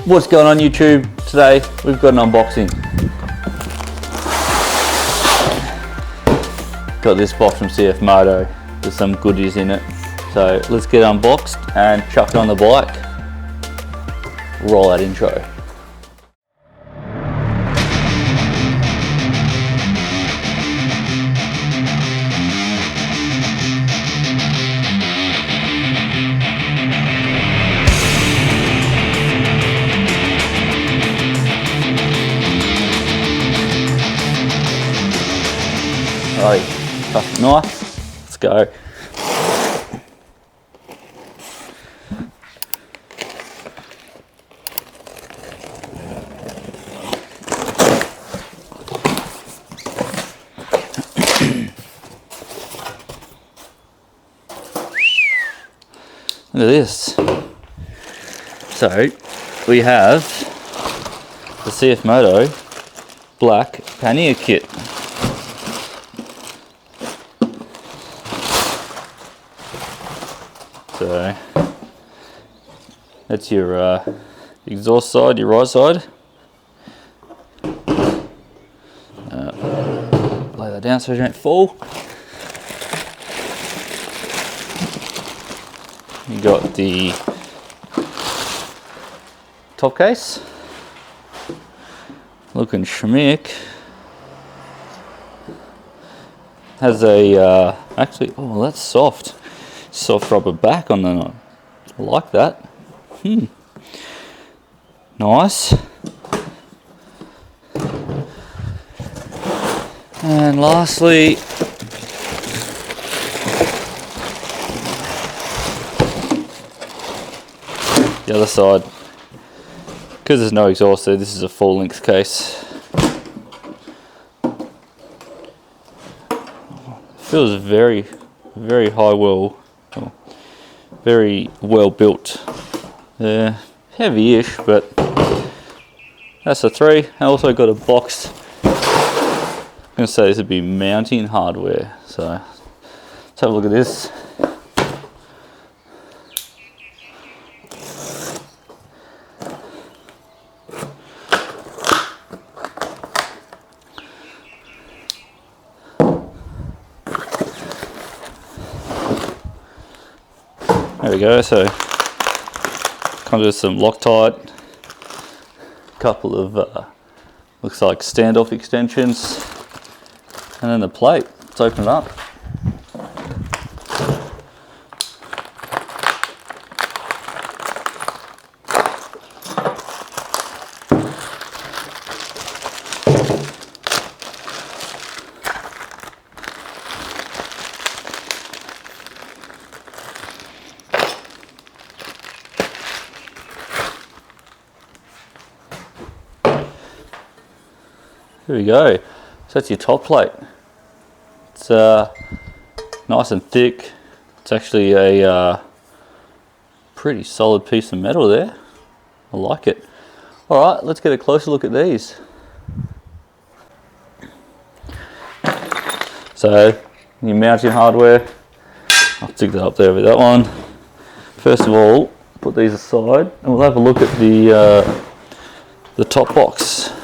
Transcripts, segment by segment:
What's going on YouTube? Today we've got an unboxing. Got this box from CFMOTO with some goodies in it. So let's get unboxed and chuck it on the bike. Roll that intro. Alright, tough knife, let's go. Look at this. So, we have the CFMOTO Black Pannier kit. So that's your exhaust side, your right side. Lay that down so you don't fall. You got the top case, looking schmick. Has a actually, oh, that's soft. Soft rubber back on the knife. I like that. Nice. And lastly, the other side. Because there's no exhaust there, this is a full length case. Feels very very well built. Heavy-ish, but that's a 3. I also got a box. I'm going to say this would be mounting hardware. So let's have a look at this. There we go, so comes with some Loctite, a couple of looks like standoff extensions, and then the plate. Let's open it up. Here we go. So that's your top plate. It's nice and thick. It's actually a pretty solid piece of metal there. I like it. Alright, let's get a closer look at these. So, your mounting hardware. I'll stick that up there with that one. First of all, put these aside and we'll have a look at the top box.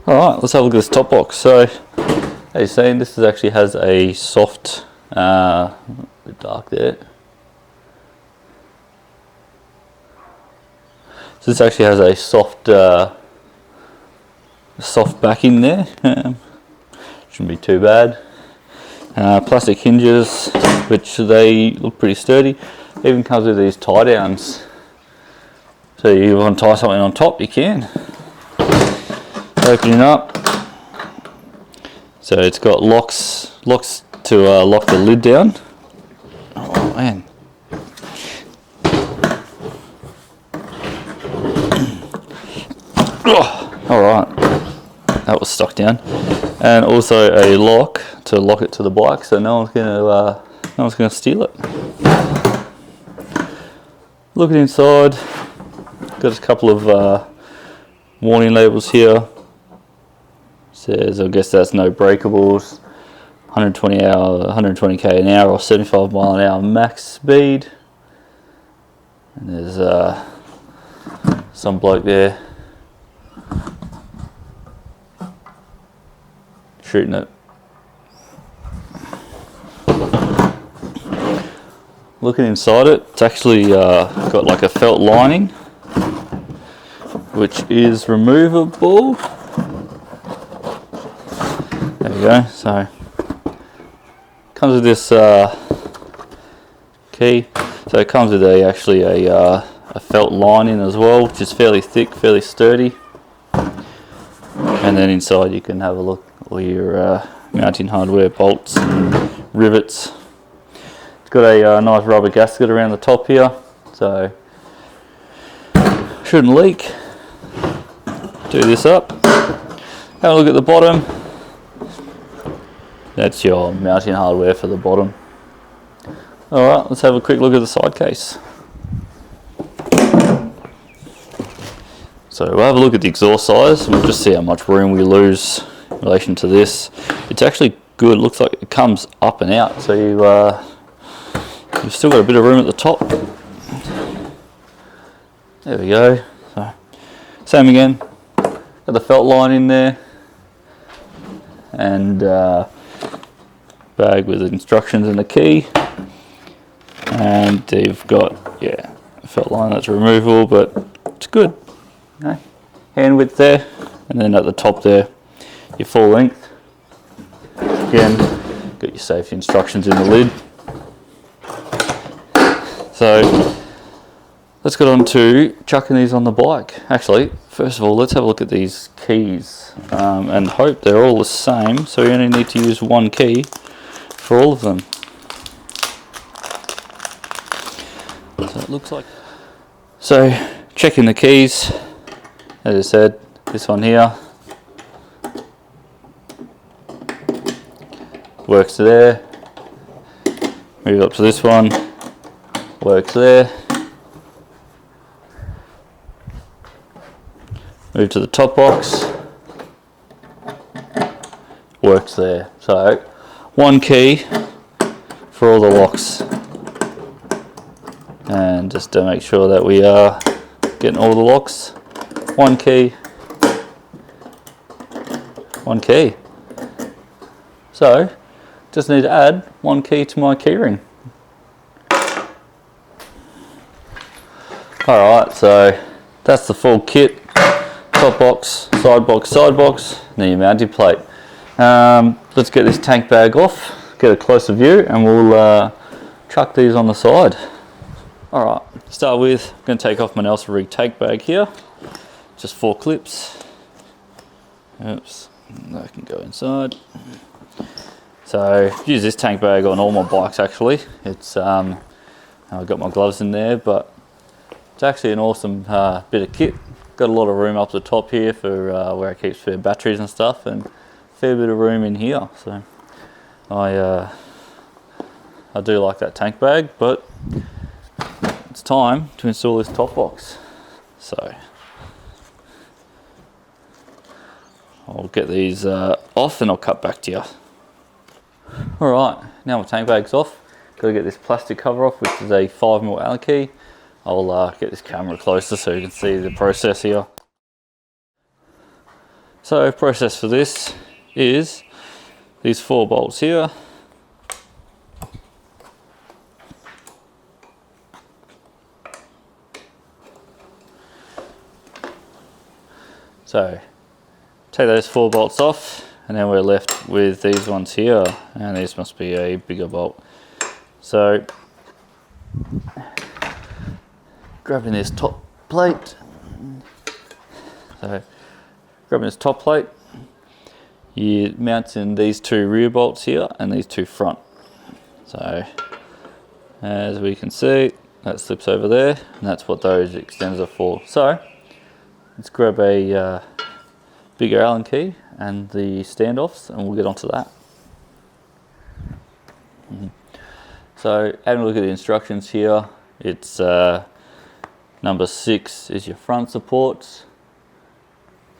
Alright, let's have a look at this top box. So, as you're saying, this actually has a soft, a bit dark there. So this actually has a soft, soft backing there. Shouldn't be too bad. Plastic hinges, which they look pretty sturdy. Even comes with these tie downs. So you want to tie something on top, you can. Opening up, so it's got locks to lock the lid down. Oh man! All right, that was stuck down, and also a lock to lock it to the bike, so no one's gonna steal it. Looking inside, got a couple of warning labels here. Says, I guess that's no breakables, 120 km an hour or 75 mile an hour max speed. And there's some bloke there shooting it. Looking inside it, it's actually got like a felt lining, which is removable. There we go. So comes with this key. So it comes with actually a felt lining as well, which is fairly thick, fairly sturdy. And then inside you can have a look at all your mounting hardware, bolts, and rivets. It's got a nice rubber gasket around the top here, so shouldn't leak. Do this up. Have a look at the bottom. That's your mounting hardware for the bottom. Alright, let's have a quick look at the side case. So we'll have a look at the exhaust size and we'll just see how much room we lose in relation to this. It's actually good. It looks like it comes up and out, so you've still got a bit of room at the top. There we go. So, same again. Got the felt line in there, and bag with instructions and the key. And you've got a felt line that's removable, but it's good. Okay. Hand width there, and then at the top there, your full length. Again, got your safety instructions in the lid. So let's get on to chucking these on the bike. Actually, first of all, let's have a look at these keys and hope they're all the same. So we only need to use one key for all of them. So it looks like. So checking the keys, as I said, this one here works there. Move up to this one. Works there. Move to the top box. Works there. So one key for all the locks. And just to make sure that we are getting all the locks. One key. One key. So just need to add one key to my keyring. Alright, so that's the full kit. Top box, and then your mounting plate. Let's get this tank bag off, get a closer view, and we'll chuck these on the side. Alright, start with, I'm going to take off my Nelson rig tank bag here. Just 4 clips. Oops, that can go inside. So, use this tank bag on all my bikes actually. It's I've got my gloves in there, but it's actually an awesome bit of kit. Got a lot of room up the top here for where I keep spare batteries and stuff, and a fair bit of room in here. So I do like that tank bag, but it's time to install this top box. So I'll get these off and I'll cut back to you. Alright, now my tank bag's off. Got to get this plastic cover off, which is a 5mm Allen key. I'll get this camera closer so you can see the process here. So process for this is these 4 bolts here. So take those 4 bolts off, and then we're left with these ones here, and these must be a bigger bolt. So grabbing this top plate, you mount in these 2 rear bolts here and these 2 front. So as we can see, that slips over there, and that's what those extenders are for. So let's grab a bigger Allen key and the standoffs, and we'll get onto that. So having a look at the instructions here, it's number 6 is your front supports.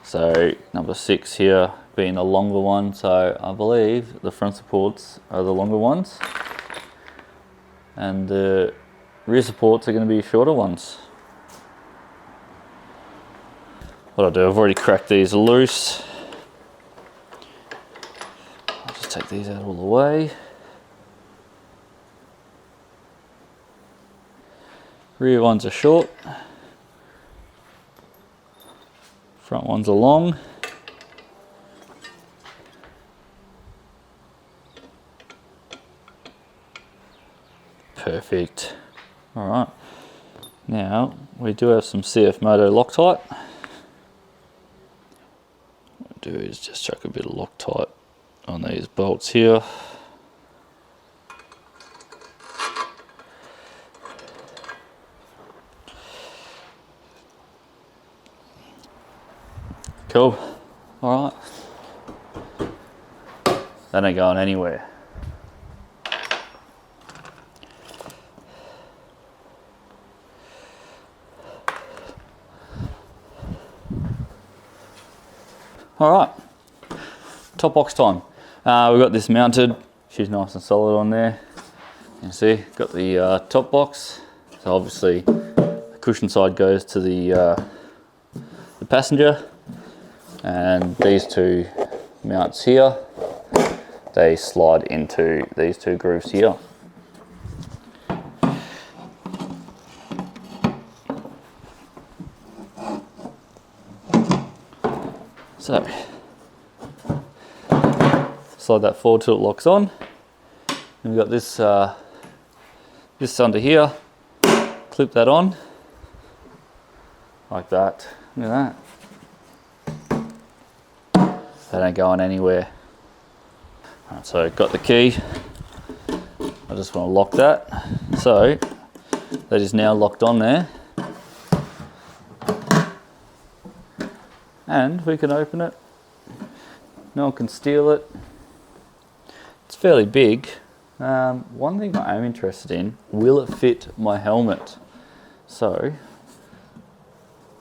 So number 6 here being a longer one, so I believe the front supports are the longer ones, and the rear supports are going to be shorter ones. What I'll do, I've already cracked these loose. I'll just take these out all the way. Rear ones are short. Front ones are long. Perfect. Alright, now we do have some CFMOTO Loctite. What I'll do is just chuck a bit of Loctite on these bolts here. Cool. Alright. That ain't going anywhere. Alright, top box time. We've got this mounted. She's nice and solid on there. You can see, got the top box. So obviously the cushion side goes to the passenger. And these two mounts here, they slide into these two grooves here. So, slide that forward till it locks on. And we've got this this under here. Clip that on, like that. Look at that. That ain't going anywhere. Right, so got the key. I just want to lock that. So that is now locked on there. And we can open it. No one can steal it. It's fairly big. One thing I am interested in, will it fit my helmet? So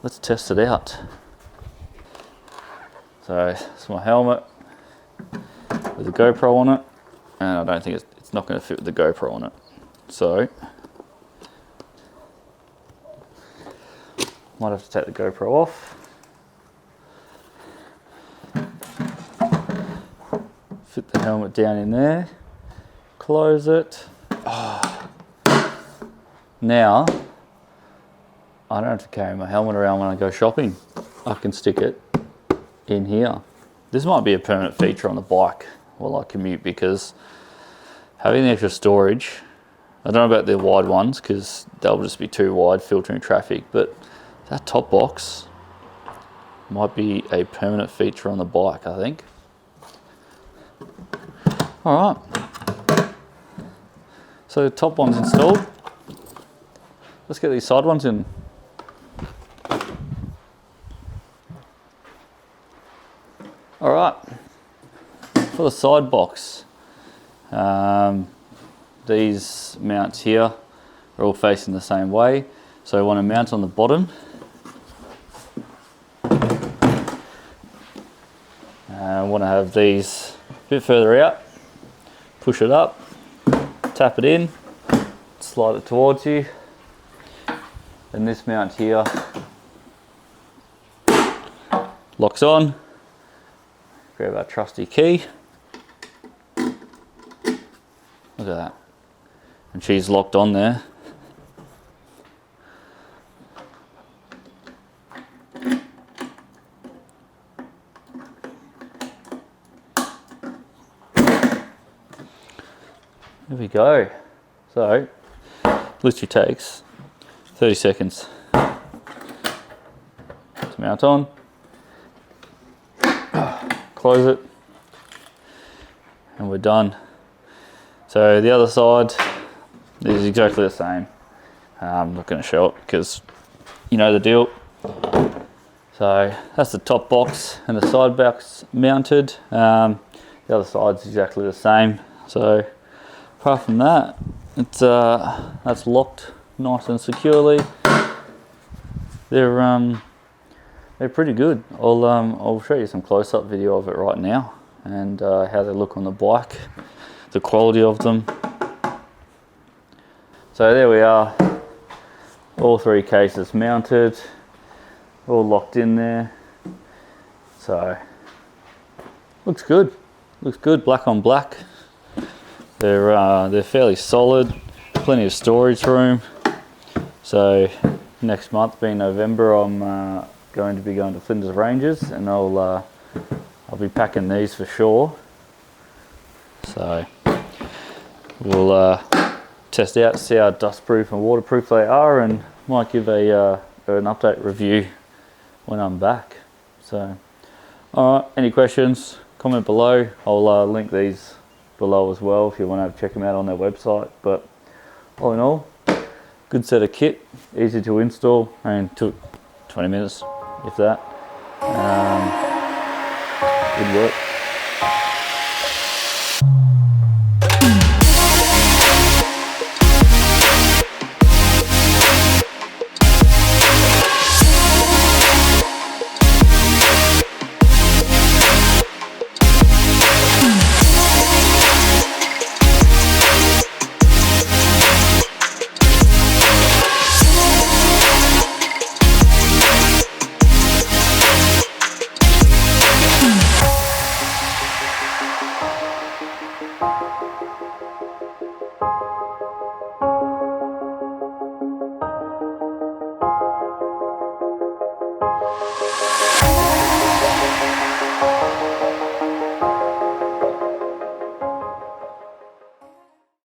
let's test it out. So it's my helmet with a GoPro on it, and I don't think it's not going to fit with the GoPro on it. So might have to take the GoPro off. Fit the helmet down in there, close it. Oh. Now, I don't have to carry my helmet around when I go shopping. I can stick it in here. This might be a permanent feature on the bike while I commute, because having the extra storage, I don't know about the wide ones because they'll just be too wide filtering traffic, but that top box might be a permanent feature on the bike, I think. Alright, so the top one's installed. Let's get these side ones in. Alright, for the side box, these mounts here are all facing the same way. So I want to mount on the bottom. I want to have these a bit further out. Push it up, tap it in, slide it towards you. And this mount here locks on. Grab our trusty key. Look at that. And she's locked on there. There we go. So, literally takes 30 seconds to mount on. Close it, and we're done. So the other side is exactly the same. I'm not going to show it because you know the deal. So that's the top box and the side box mounted. The other side's exactly the same. So apart from that, it's that's locked nice and securely. They're pretty good. I'll show you some close-up video of it right now, and how they look on the bike, the quality of them. So there we are. All 3 cases mounted, all locked in there. So looks good. Looks good, black on black. They're fairly solid. Plenty of storage room. So next month, being November, I'm going to be going to Flinders Ranges, and I'll be packing these for sure. So we'll test out, see how dustproof and waterproof they are, and might give an update review when I'm back. So, alright, any questions, comment below. I'll link these below as well if you want to check them out on their website. But all in all, good set of kit, easy to install, and took 20 minutes, if that. Good work.